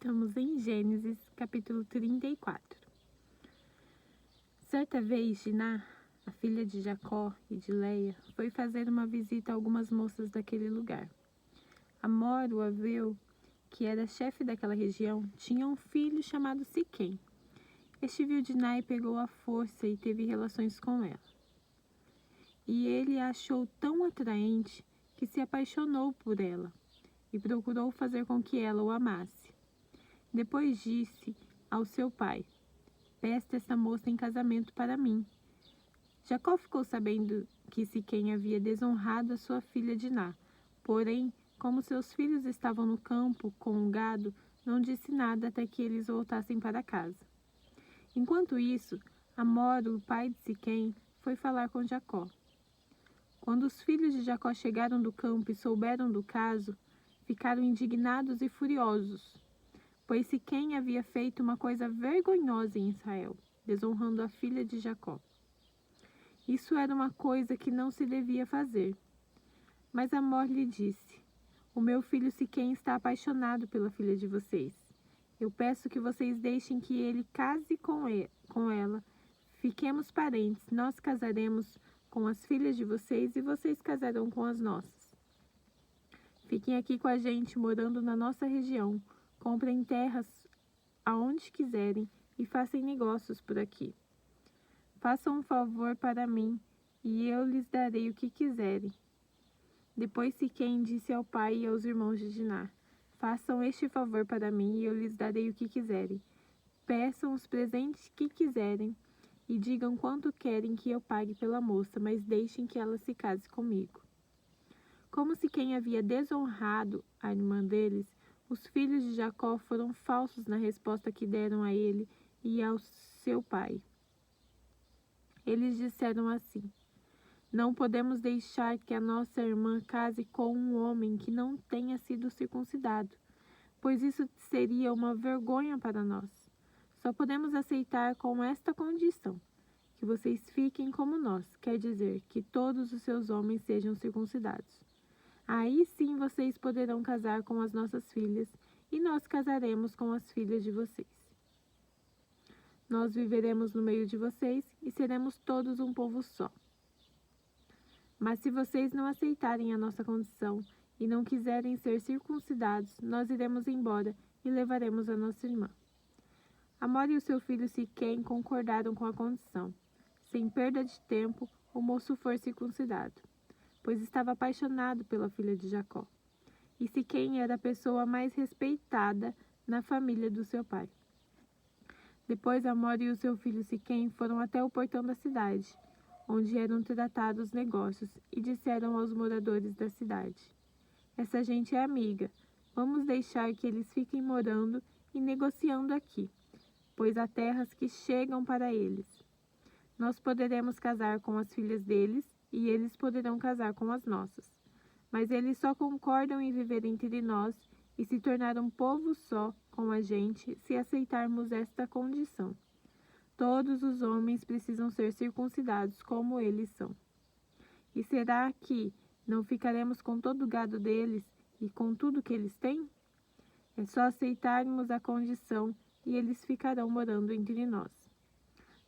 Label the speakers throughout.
Speaker 1: Estamos em Gênesis, capítulo 34. Certa vez, Diná, a filha de Jacó e de Leia, foi fazer uma visita a algumas moças daquele lugar. Amor, o Aveu, que era chefe daquela região, tinha um filho chamado Siquém. Este viu Diná e pegou à força e teve relações com ela. E ele a achou tão atraente que se apaixonou por ela e procurou fazer com que ela o amasse. Depois disse ao seu pai: peça essa moça em casamento para mim. Jacó ficou sabendo que Siquém havia desonrado a sua filha Diná. Porém, como seus filhos estavam no campo com o gado, não disse nada até que eles voltassem para casa. Enquanto isso, Amor, o pai de Siquém, foi falar com Jacó. Quando os filhos de Jacó chegaram do campo e souberam do caso, ficaram indignados e furiosos, pois Siquém havia feito uma coisa vergonhosa em Israel, desonrando a filha de Jacó. Isso era uma coisa que não se devia fazer. Mas Amor lhe disse: o meu filho Siquém está apaixonado pela filha de vocês. Eu peço que vocês deixem que ele case com ela. Fiquemos parentes, nós casaremos com as filhas de vocês e vocês casarão com as nossas. Fiquem aqui com a gente, morando na nossa região. Comprem terras aonde quiserem e façam negócios por aqui. Façam um favor para mim e eu lhes darei o que quiserem. Depois Siquém disse ao pai e aos irmãos de Diná: façam este favor para mim e eu lhes darei o que quiserem. Peçam os presentes que quiserem e digam quanto querem que eu pague pela moça, mas deixem que ela se case comigo. Como Siquém havia desonrado a irmã deles, os filhos de Jacó foram falsos na resposta que deram a ele e ao seu pai. Eles disseram assim: não podemos deixar que a nossa irmã case com um homem que não tenha sido circuncidado, pois isso seria uma vergonha para nós. Só podemos aceitar com esta condição: que vocês fiquem como nós, quer dizer, que todos os seus homens sejam circuncidados. Aí sim vocês poderão casar com as nossas filhas, e nós casaremos com as filhas de vocês. Nós viveremos no meio de vocês e seremos todos um povo só. Mas se vocês não aceitarem a nossa condição e não quiserem ser circuncidados, nós iremos embora e levaremos a nossa irmã. Amor e o seu filho Siquém concordaram com a condição. Sem perda de tempo, o moço foi circuncidado, pois estava apaixonado pela filha de Jacó. E Siquém era a pessoa mais respeitada na família do seu pai. Depois Amor e o seu filho Siquém foram até o portão da cidade, onde eram tratados negócios, e disseram aos moradores da cidade: essa gente é amiga, vamos deixar que eles fiquem morando e negociando aqui, pois há terras que chegam para eles. Nós poderemos casar com as filhas deles e eles poderão casar com as nossas. Mas eles só concordam em viver entre nós e se tornar um povo só com a gente se aceitarmos esta condição. Todos os homens precisam ser circuncidados como eles são. E será que não ficaremos com todo o gado deles e com tudo que eles têm? É só aceitarmos a condição e eles ficarão morando entre nós.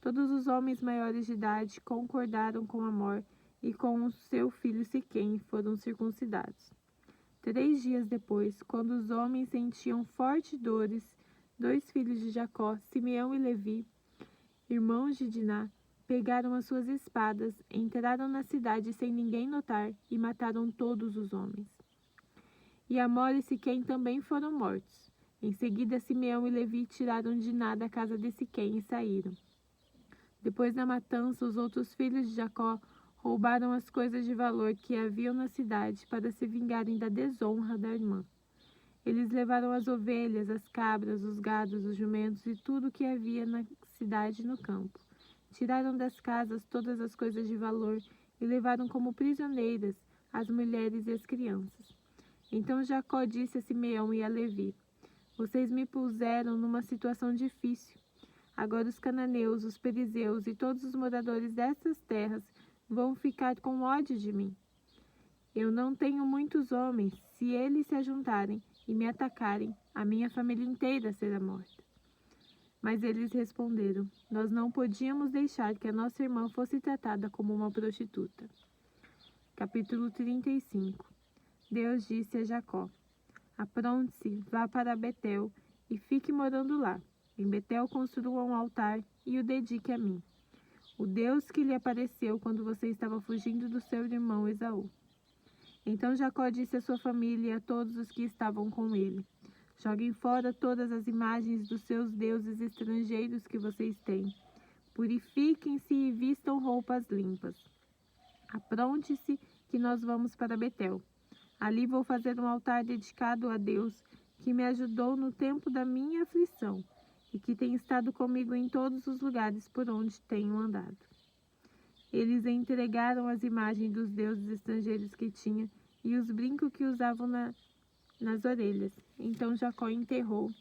Speaker 1: Todos os homens maiores de idade concordaram com Amor e com o seu filho Siquém foram circuncidados. 3 dias depois, quando os homens sentiam fortes dores, 2 filhos de Jacó, Simeão e Levi, irmãos de Diná, pegaram as suas espadas, entraram na cidade sem ninguém notar e mataram todos os homens. E Amor e Siquém também foram mortos. Em seguida, Simeão e Levi tiraram Diná da casa de Siquém e saíram. Depois da matança, os outros filhos de Jacó roubaram as coisas de valor que haviam na cidade para se vingarem da desonra da irmã. Eles levaram as ovelhas, as cabras, os gados, os jumentos e tudo o que havia na cidade e no campo. Tiraram das casas todas as coisas de valor e levaram como prisioneiras as mulheres e as crianças. Então Jacó disse a Simeão e a Levi: vocês me puseram numa situação difícil. Agora os cananeus, os perizeus e todos os moradores dessas terras vão ficar com ódio de mim. Eu não tenho muitos homens. Se eles se ajuntarem, e me atacarem, a minha família inteira será morta. Mas eles responderam: nós não podíamos deixar que a nossa irmã fosse tratada como uma prostituta. Capítulo 35. Deus disse a Jacó: apronte-se, vá para Betel e fique morando lá. Em Betel construa um altar e o dedique a mim, o Deus que lhe apareceu quando você estava fugindo do seu irmão Esaú. Então Jacó disse à sua família e a todos os que estavam com ele: joguem fora todas as imagens dos seus deuses estrangeiros que vocês têm. Purifiquem-se e vistam roupas limpas. Apronte-se que nós vamos para Betel. Ali vou fazer um altar dedicado a Deus, que me ajudou no tempo da minha aflição e que tem estado comigo em todos os lugares por onde tenho andado. Eles entregaram as imagens dos deuses estrangeiros que tinha e os brincos que usavam nas orelhas. Então Jacó enterrou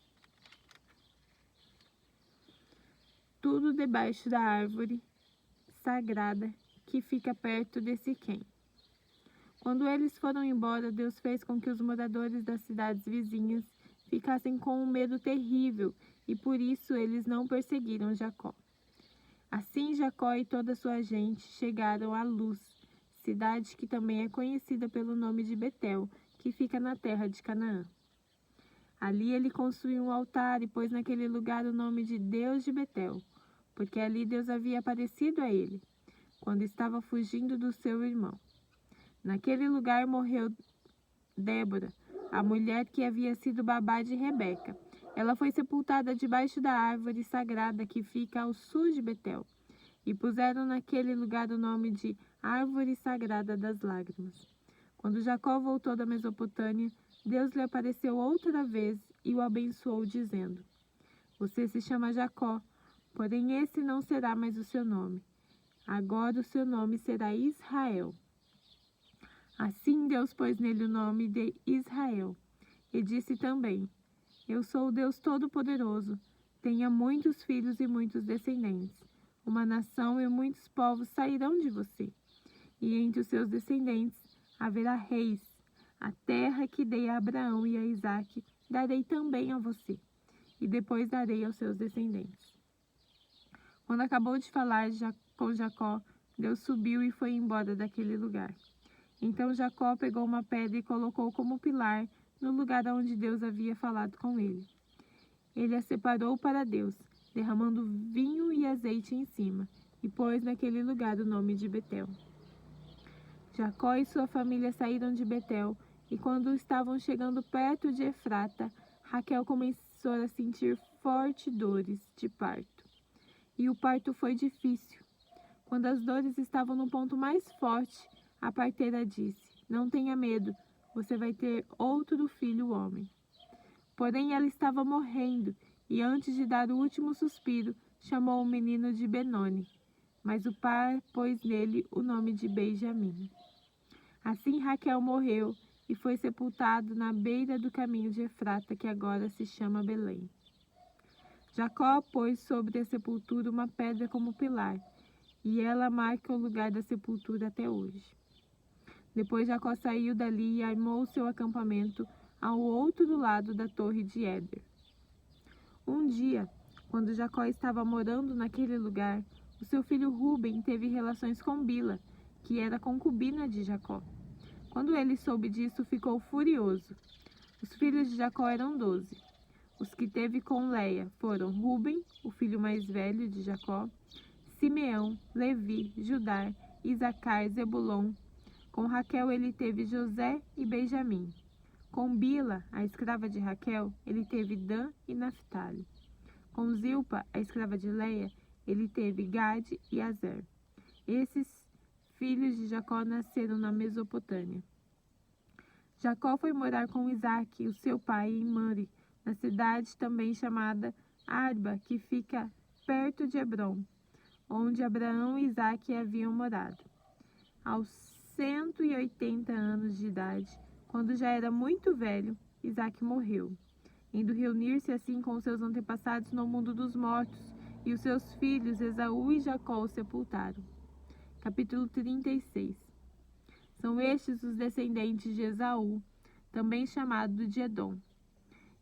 Speaker 1: tudo debaixo da árvore sagrada que fica perto de Siquém. Quando eles foram embora, Deus fez com que os moradores das cidades vizinhas ficassem com um medo terrível e por isso eles não perseguiram Jacó. Assim Jacó e toda a sua gente chegaram a Luz, cidade que também é conhecida pelo nome de Betel, que fica na terra de Canaã. Ali ele construiu um altar e pôs naquele lugar o nome de Deus de Betel, porque ali Deus havia aparecido a ele, quando estava fugindo do seu irmão. Naquele lugar morreu Débora, a mulher que havia sido babá de Rebeca. Ela foi sepultada debaixo da árvore sagrada que fica ao sul de Betel, e puseram naquele lugar o nome de Árvore Sagrada das Lágrimas. Quando Jacó voltou da Mesopotâmia, Deus lhe apareceu outra vez e o abençoou, dizendo: você se chama Jacó, porém esse não será mais o seu nome. Agora o seu nome será Israel. Assim Deus pôs nele o nome de Israel, e disse também: eu sou o Deus Todo-Poderoso, tenha muitos filhos e muitos descendentes. Uma nação e muitos povos sairão de você, e entre os seus descendentes haverá reis. A terra que dei a Abraão e a Isaque darei também a você, e depois darei aos seus descendentes. Quando acabou de falar com Jacó, Deus subiu e foi embora daquele lugar. Então Jacó pegou uma pedra e colocou como pilar no lugar onde Deus havia falado com ele. Ele a separou para Deus, derramando vinho e azeite em cima, e pôs naquele lugar o nome de Betel. Jacó e sua família saíram de Betel, e quando estavam chegando perto de Efrata, Raquel começou a sentir fortes dores de parto. E o parto foi difícil. Quando as dores estavam no ponto mais forte, a parteira disse: não tenha medo, você vai ter outro filho homem. Porém ela estava morrendo, e antes de dar o último suspiro, chamou o menino de Benoni. Mas o pai pôs nele o nome de Benjamim. Assim Raquel morreu e foi sepultado na beira do caminho de Efrata, que agora se chama Belém. Jacó pôs sobre a sepultura uma pedra como pilar, e ela marca o lugar da sepultura até hoje. Depois Jacó saiu dali e armou seu acampamento ao outro lado da torre de Éder. Um dia, quando Jacó estava morando naquele lugar, o seu filho Ruben teve relações com Bila, que era concubina de Jacó. Quando ele soube disso, ficou furioso. Os filhos de Jacó eram 12. Os que teve com Leia foram Ruben, o filho mais velho de Jacó, Simeão, Levi, Judá, Isacar, Zebulon. Com Raquel ele teve José e Benjamim. Com Bila, a escrava de Raquel, ele teve Dan e Naphtali. Com Zilpa, a escrava de Leia, ele teve Gade e Azer. Esses filhos de Jacó nasceram na Mesopotâmia. Jacó foi morar com Isaque, o seu pai, em Mari, na cidade também chamada Arba, que fica perto de Hebrom, onde Abraão e Isaque haviam morado. Aos 180 anos de idade, quando já era muito velho, Isaque morreu, indo reunir-se assim com seus antepassados no mundo dos mortos, e os seus filhos Esaú e Jacó o sepultaram. Capítulo 36. São estes os descendentes de Esaú, também chamado de Edom.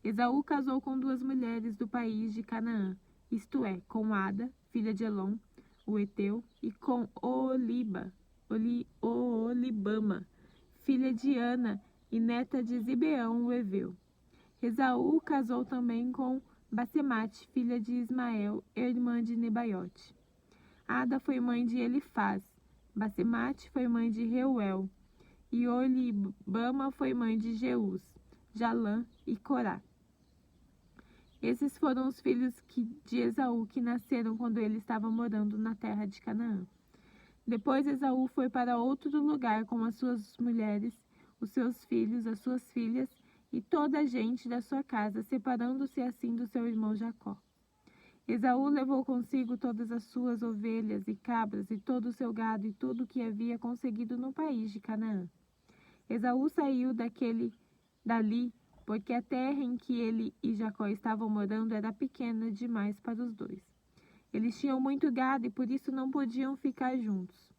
Speaker 1: Esaú casou com 2 mulheres do país de Canaã, isto é, com Ada, filha de Elon, o Eteu, e com Oolibama, filha de Ana e neta de Zibeão, o Eveu. Esaú casou também com Basemate, filha de Ismael, irmã de Nebaiote. Ada foi mãe de Elifaz, Basemate foi mãe de Reuel, e Oolibama foi mãe de Jeus, Jalã e Corá. Esses foram os filhos de Esaú que nasceram quando ele estava morando na terra de Canaã. Depois Esaú foi para outro lugar com as suas mulheres, os seus filhos, as suas filhas e toda a gente da sua casa, separando-se assim do seu irmão Jacó. Esaú levou consigo todas as suas ovelhas e cabras e todo o seu gado e tudo o que havia conseguido no país de Canaã. Esaú saiu dali, porque a terra em que ele e Jacó estavam morando era pequena demais para os dois. Eles tinham muito gado e por isso não podiam ficar juntos.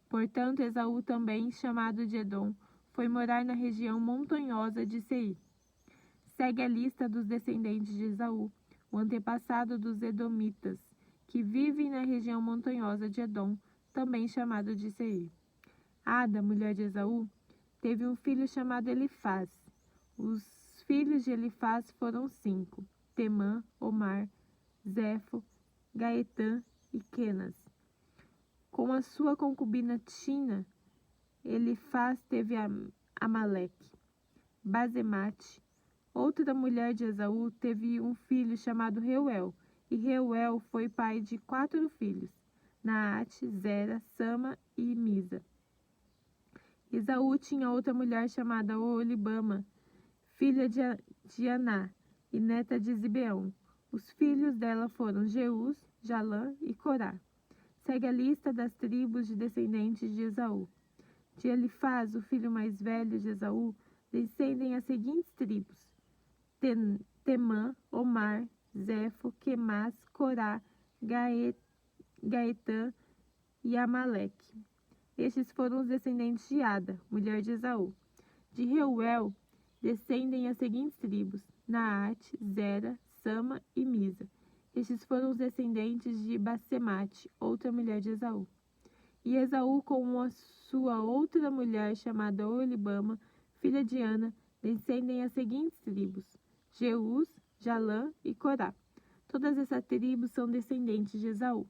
Speaker 1: Portanto, Esaú também, chamado de Edom, foi morar na região montanhosa de Seir. Segue a lista dos descendentes de Esaú, o antepassado dos edomitas, que vivem na região montanhosa de Edom, também chamado de Seir. Ada, mulher de Esaú, teve um filho chamado Elifaz. Os filhos de Elifaz foram 5, Temã, Omar, Zefo, Gaetã e Quenas. Com a sua concubina Tina, Elifaz teve Amaleque. Basemate, outra mulher de Esaú, teve um filho chamado Reuel, e Reuel foi pai de 4 filhos, Naate, Zera, Sama e Misa. Esaú tinha outra mulher chamada Oolibama, filha de Aná e neta de Zibeão. Os filhos dela foram Jeus, Jalã e Corá. Segue a lista das tribos de descendentes de Esaú. De Elifaz, o filho mais velho de Esaú, descendem as seguintes tribos: Temã, Omar, Zefo, Quemás, Corá, Gaetã e Amaleque. Estes foram os descendentes de Ada, mulher de Esaú. De Reuel descendem as seguintes tribos: Naate, Zera, Sama e Misa. Estes foram os descendentes de Basemate, outra mulher de Esaú. E Esaú, com a sua outra mulher chamada Oolibama, filha de Ana, descendem as seguintes tribos: Jeus, Jalã e Corá. Todas essas tribos são descendentes de Esaú.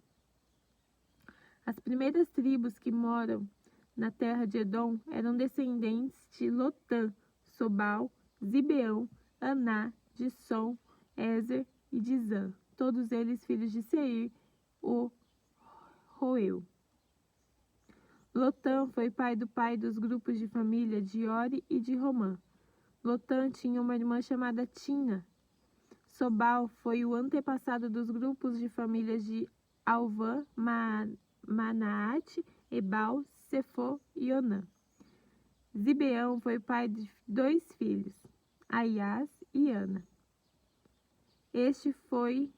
Speaker 1: As primeiras tribos que moram na terra de Edom eram descendentes de Lotã, Sobal, Zibeão, Aná, Dissom, Ezer e Dizã, todos eles filhos de Seir, o Roeu. Lotã foi pai dos grupos de família de Ori e de Romã. Lotã tinha uma irmã chamada Tina. Sobal foi o antepassado dos grupos de famílias de Alvã, Manaate, Ebal, Sefo e Onã. Zibeão foi pai de 2 filhos, Aias e Ana. Este foi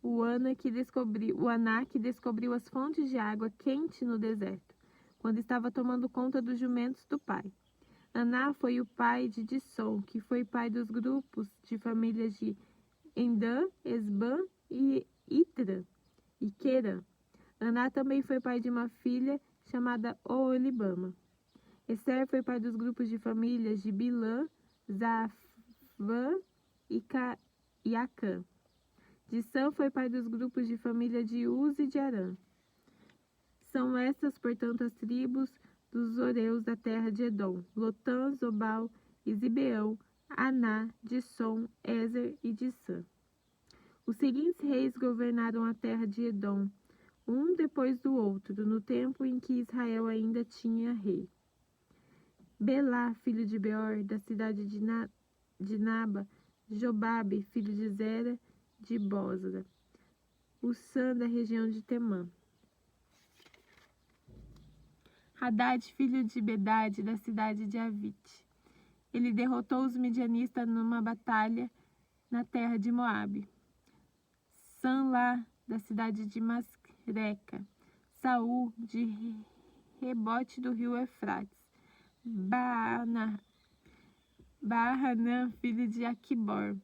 Speaker 1: o Aná que descobriu as fontes de água quente no deserto, quando estava tomando conta dos jumentos do pai. Aná foi o pai de Dissom, que foi pai dos grupos de famílias de Endã, Esbã e Itra e Querã. Aná também foi pai de uma filha chamada Oolibama. Eser foi pai dos grupos de famílias de Bilã, Zafã e Acã. Dissã foi pai dos grupos de família de Uz e de Arã. São estas, portanto, as tribos dos Oreus da terra de Edom: Lotã, Zobal e Zibeão, Aná, Dissom, Ezer e Dissã. Os seguintes reis governaram a terra de Edom, um depois do outro, no tempo em que Israel ainda tinha rei. Belá, filho de Beor, da cidade de Naba, Jobabe, filho de Zera, de Bosra, Ussã, da região de Temã. Hadad, filho de Bedade, da cidade de Avite. Ele derrotou os midianistas numa batalha na terra de Moabe. Sanlá, da cidade de Masreca. Saul, de Rebote do rio Eufrates. Baal-Hanã, filho de Aquibor,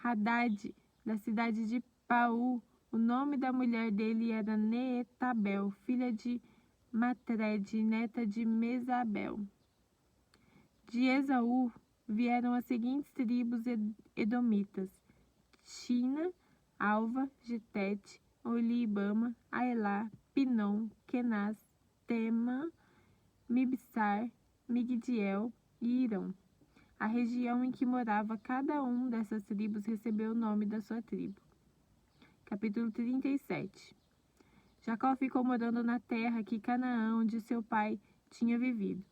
Speaker 1: Hadad, da cidade de Paú, o nome da mulher dele era Neetabel, filha de Matred, neta de Mesabel. De Esaú vieram as seguintes tribos edomitas: Tina, Alva, Getete, Olibama, Aelá, Pinom, Kenaz, Tema, Mibsar, Migdiel e Irão. A região em que morava cada um dessas tribos recebeu o nome da sua tribo. Capítulo 37. Jacó ficou morando na terra que Canaã, onde seu pai tinha vivido.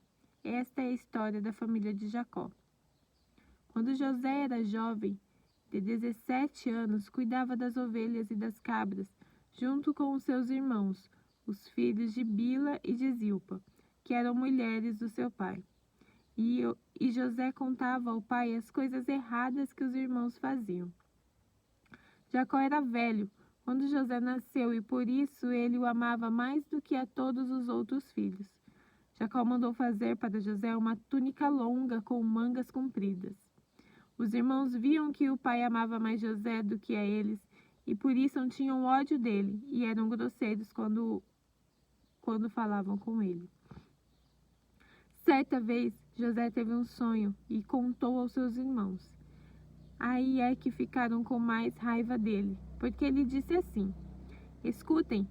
Speaker 1: Esta é a história da família de Jacó. Quando José era jovem, de 17 anos, cuidava das ovelhas e das cabras, junto com os seus irmãos, os filhos de Bila e de Zilpa, que eram mulheres do seu pai. E José contava ao pai as coisas erradas que os irmãos faziam. Jacó era velho quando José nasceu e por isso ele o amava mais do que a todos os outros filhos. Jacó mandou fazer para José uma túnica longa com mangas compridas. Os irmãos viam que o pai amava mais José do que a eles e por isso tinham ódio dele e eram grosseiros quando falavam com ele. Certa vez, José teve um sonho e contou aos seus irmãos. Aí é que ficaram com mais raiva dele, porque ele disse assim: escutem,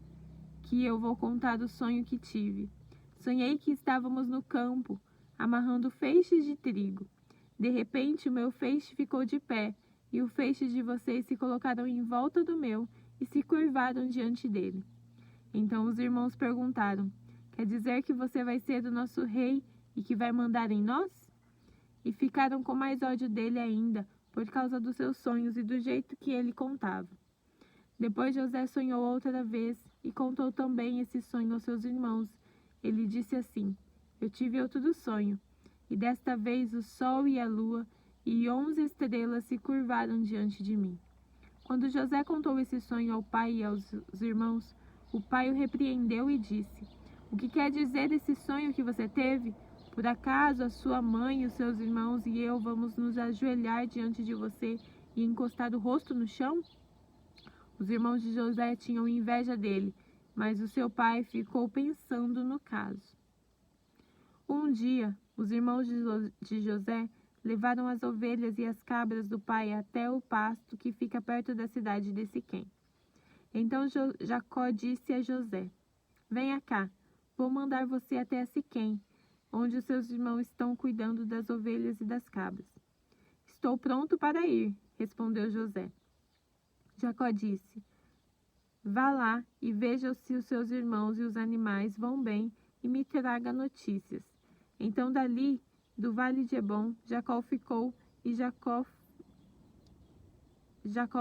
Speaker 1: que eu vou contar o sonho que tive. Sonhei que estávamos no campo, amarrando feixes de trigo. De repente, o meu feixe ficou de pé, e o feixe de vocês se colocaram em volta do meu e se curvaram diante dele. Então os irmãos perguntaram: quer dizer que você vai ser o nosso rei e que vai mandar em nós? E ficaram com mais ódio dele ainda, por causa dos seus sonhos e do jeito que ele contava. Depois José sonhou outra vez e contou também esse sonho aos seus irmãos. Ele disse assim: eu tive outro sonho, e desta vez o sol e a lua e 11 estrelas se curvaram diante de mim. Quando José contou esse sonho ao pai e aos irmãos, o pai o repreendeu e disse: o que quer dizer esse sonho que você teve? Por acaso a sua mãe, os seus irmãos e eu vamos nos ajoelhar diante de você e encostar o rosto no chão? Os irmãos de José tinham inveja dele, mas o seu pai ficou pensando no caso. Um dia, os irmãos de José levaram as ovelhas e as cabras do pai até o pasto que fica perto da cidade de Siquém. Então Jacó disse a José: venha cá, vou mandar você até Siquém, onde os seus irmãos estão cuidando das ovelhas e das cabras. Estou pronto para ir, respondeu José. Jacó disse: vá lá e veja se os seus irmãos e os animais vão bem e me traga notícias. Então dali, do vale de Hebron, Jacó ficou e Jacó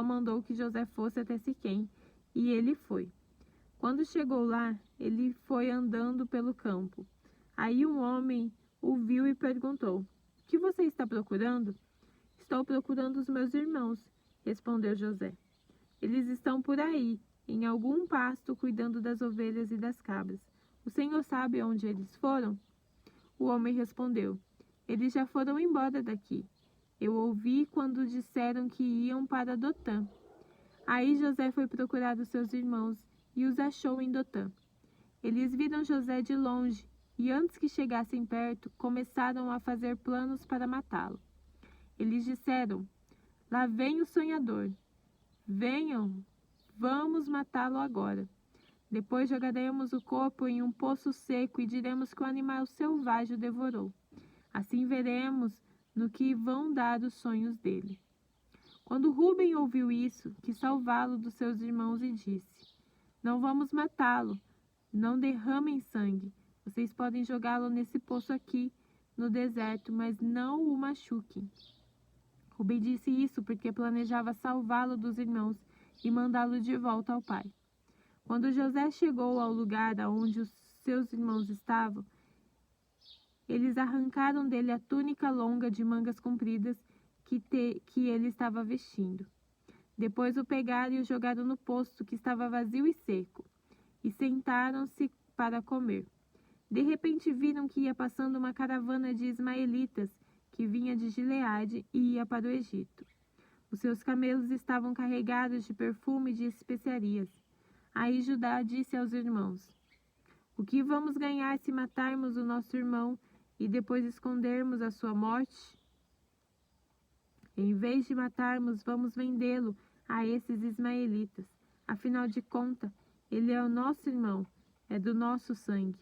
Speaker 1: mandou que José fosse até Siquém, e ele foi. Quando chegou lá, ele foi andando pelo campo. Aí um homem o viu e perguntou: o que você está procurando? Estou procurando os meus irmãos, respondeu José. Eles estão por aí, em algum pasto, cuidando das ovelhas e das cabras. O senhor sabe onde eles foram? O homem respondeu: eles já foram embora daqui. Eu ouvi quando disseram que iam para Dotã. Aí José foi procurar os seus irmãos e os achou em Dotã. Eles viram José de longe e antes que chegassem perto, começaram a fazer planos para matá-lo. Eles disseram: lá vem o sonhador. Venham, vamos matá-lo agora. Depois jogaremos o corpo em um poço seco e diremos que o animal selvagem o devorou. Assim veremos no que vão dar os sonhos dele. Quando Rúben ouviu isso, quis salvá-lo dos seus irmãos e disse: não vamos matá-lo, não derramem sangue. Vocês podem jogá-lo nesse poço aqui, no deserto, mas não o machuquem. Rúben disse isso porque planejava salvá-lo dos irmãos e mandá-lo de volta ao pai. Quando José chegou ao lugar onde os seus irmãos estavam, eles arrancaram dele a túnica longa de mangas compridas que ele estava vestindo. Depois o pegaram e o jogaram no poço que estava vazio e seco, e sentaram-se para comer. De repente viram que ia passando uma caravana de ismaelitas que vinha de Gileade e ia para o Egito. Os seus camelos estavam carregados de perfume e de especiarias. Aí Judá disse aos irmãos: o que vamos ganhar se matarmos o nosso irmão e depois escondermos a sua morte? Em vez de matarmos, vamos vendê-lo a esses ismaelitas. Afinal de contas, ele é o nosso irmão, é do nosso sangue.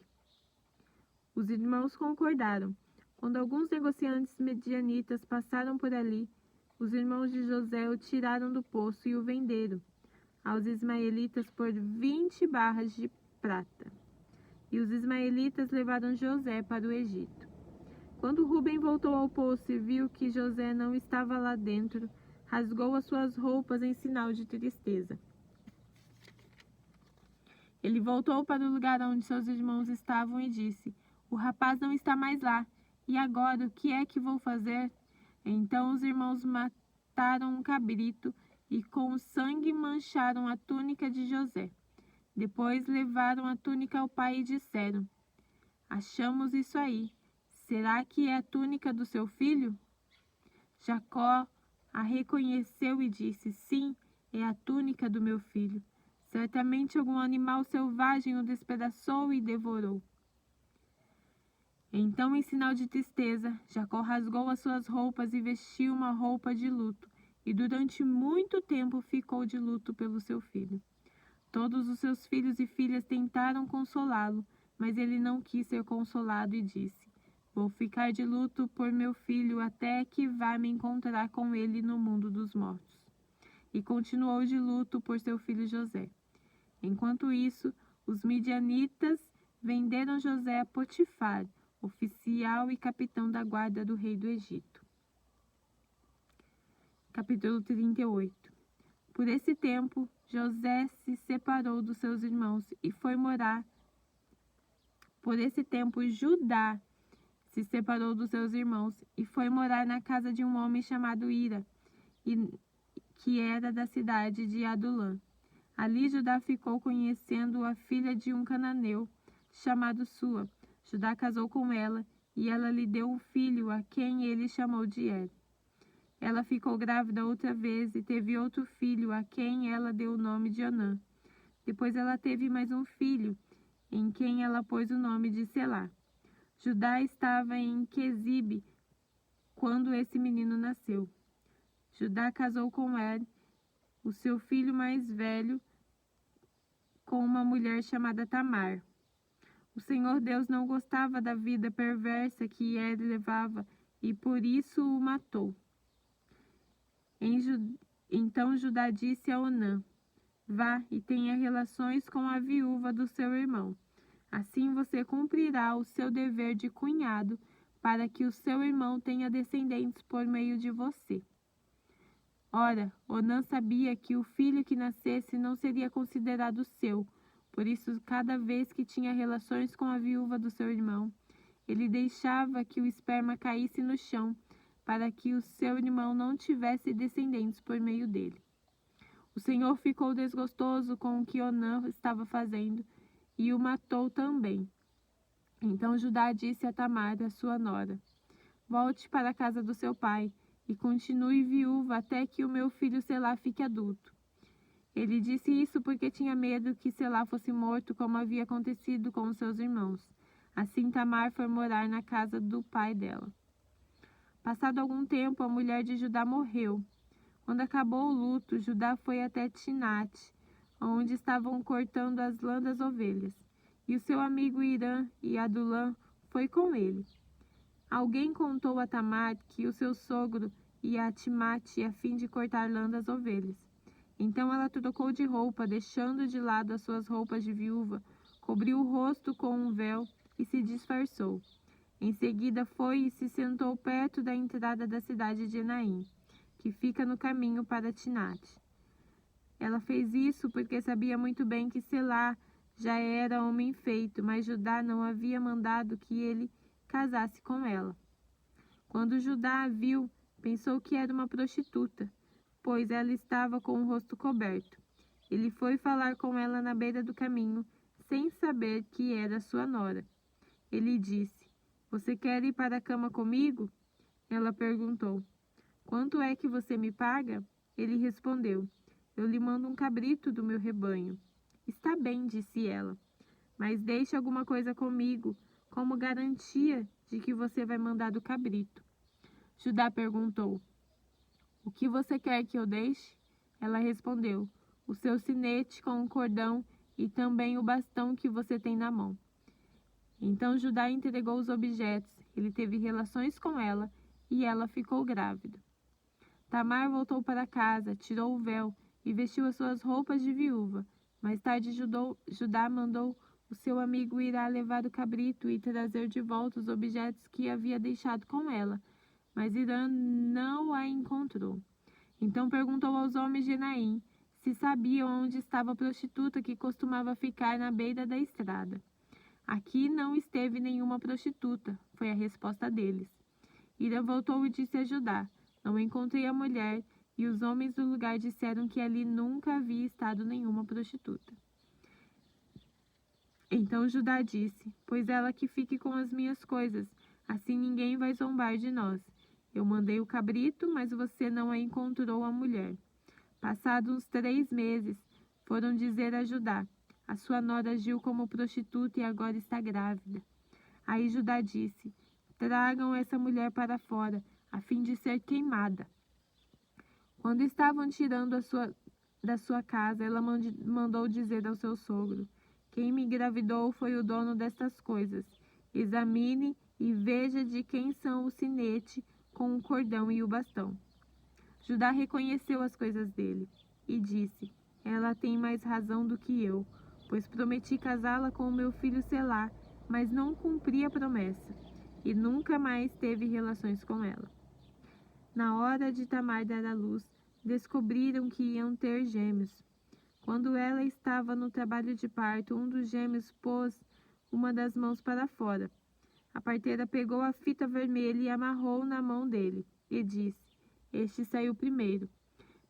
Speaker 1: Os irmãos concordaram. Quando alguns negociantes medianitas passaram por ali, os irmãos de José o tiraram do poço e o venderam aos ismaelitas por 20 barras de prata. E os ismaelitas levaram José para o Egito. Quando Rubem voltou ao poço e viu que José não estava lá dentro, rasgou as suas roupas em sinal de tristeza. Ele voltou para o lugar onde seus irmãos estavam e disse: o rapaz não está mais lá. E agora, o que é que vou fazer? Então os irmãos mataram um cabrito e com o sangue mancharam a túnica de José. Depois levaram a túnica ao pai e disseram: achamos isso aí. Será que é a túnica do seu filho? Jacó a reconheceu e disse: sim, é a túnica do meu filho. Certamente algum animal selvagem o despedaçou e devorou. Então, em sinal de tristeza, Jacó rasgou as suas roupas e vestiu uma roupa de luto, e durante muito tempo ficou de luto pelo seu filho. Todos os seus filhos e filhas tentaram consolá-lo, mas ele não quis ser consolado e disse: vou ficar de luto por meu filho até que vá me encontrar com ele no mundo dos mortos. E continuou de luto por seu filho José. Enquanto isso, os midianitas venderam José a Potifar, oficial e capitão da guarda do rei do Egito. Capítulo 38. Por esse tempo, José se separou dos seus irmãos e foi morar. Por esse tempo, Judá se separou dos seus irmãos e foi morar na casa de um homem chamado Ira, que era da cidade de Adulã. Ali Judá ficou conhecendo a filha de um cananeu chamado Sua. Judá casou com ela e ela lhe deu um filho a quem ele chamou de Er. Ela ficou grávida outra vez e teve outro filho a quem ela deu o nome de Onã. Depois ela teve mais um filho, em quem ela pôs o nome de Selá. Judá estava em Quezibe quando esse menino nasceu. Judá casou com Er, o seu filho mais velho, com uma mulher chamada Tamar. O Senhor Deus não gostava da vida perversa que Er levava e por isso o matou. Então Judá disse a Onã: vá e tenha relações com a viúva do seu irmão. Assim você cumprirá o seu dever de cunhado, para que o seu irmão tenha descendentes por meio de você. Ora, Onã sabia que o filho que nascesse não seria considerado seu, por isso cada vez que tinha relações com a viúva do seu irmão, ele deixava que o esperma caísse no chão, para que o seu irmão não tivesse descendentes por meio dele. O Senhor ficou desgostoso com o que Onã estava fazendo e o matou também. Então Judá disse a Tamar, a sua nora: volte para a casa do seu pai e continue viúva até que o meu filho Selá fique adulto. Ele disse isso porque tinha medo que Selá fosse morto, como havia acontecido com os seus irmãos. Assim Tamar foi morar na casa do pai dela. Passado algum tempo, a mulher de Judá morreu. Quando acabou o luto, Judá foi até Tinate, onde estavam cortando as lã das ovelhas, e o seu amigo Irã e Adulã foi com ele. Alguém contou a Tamar que o seu sogro ia a Timate a fim de cortar lã das ovelhas. Então ela trocou de roupa, deixando de lado as suas roupas de viúva, cobriu o rosto com um véu e se disfarçou. Em seguida foi e se sentou perto da entrada da cidade de Enaim, que fica no caminho para Tinate. Ela fez isso porque sabia muito bem que Selá já era homem feito, mas Judá não havia mandado que ele casasse com ela. Quando Judá a viu, pensou que era uma prostituta, pois ela estava com o rosto coberto. Ele foi falar com ela na beira do caminho, sem saber que era sua nora. Ele disse: você quer ir para a cama comigo? Ela perguntou: quanto é que você me paga? Ele respondeu: eu lhe mando um cabrito do meu rebanho. Está bem, disse ela, mas deixe alguma coisa comigo, como garantia de que você vai mandar do cabrito. Judá perguntou: o que você quer que eu deixe? Ela respondeu: o seu sinete com o cordão e também o bastão que você tem na mão. Então Judá entregou os objetos, ele teve relações com ela e ela ficou grávida. Tamar voltou para casa, tirou o véu e vestiu as suas roupas de viúva. Mais tarde Judá mandou o seu amigo Irá levar o cabrito e trazer de volta os objetos que havia deixado com ela, mas Irã não a encontrou. Então perguntou aos homens de Enaim se sabiam onde estava a prostituta que costumava ficar na beira da estrada. Aqui não esteve nenhuma prostituta, foi a resposta deles. Irã voltou e disse a Judá: não encontrei a mulher, e os homens do lugar disseram que ali nunca havia estado nenhuma prostituta. Então Judá disse: pois ela que fique com as minhas coisas, assim ninguém vai zombar de nós. Eu mandei o cabrito, mas você não a encontrou a mulher. Passados uns 3 meses, foram dizer a Judá: a sua nora agiu como prostituta e agora está grávida. Aí Judá disse: tragam essa mulher para fora, a fim de ser queimada. Quando estavam tirando da sua casa, ela mandou dizer ao seu sogro: quem me engravidou foi o dono destas coisas. Examine e veja de quem são o sinete com o cordão e o bastão. Judá reconheceu as coisas dele e disse: ela tem mais razão do que eu, pois prometi casá-la com o meu filho Selá, mas não cumpri a promessa, e nunca mais teve relações com ela. Na hora de Tamar dar à luz, descobriram que iam ter gêmeos. Quando ela estava no trabalho de parto, um dos gêmeos pôs uma das mãos para fora. A parteira pegou a fita vermelha e amarrou na mão dele, e disse: este saiu primeiro.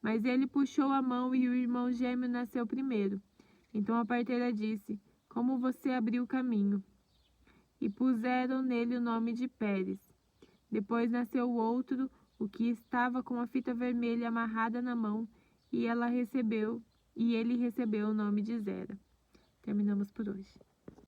Speaker 1: Mas ele puxou a mão e o irmão gêmeo nasceu primeiro. Então a parteira disse: como você abriu o caminho? E puseram nele o nome de Pérez. Depois nasceu o outro, o que estava com a fita vermelha amarrada na mão, e ele recebeu o nome de Zera. Terminamos por hoje.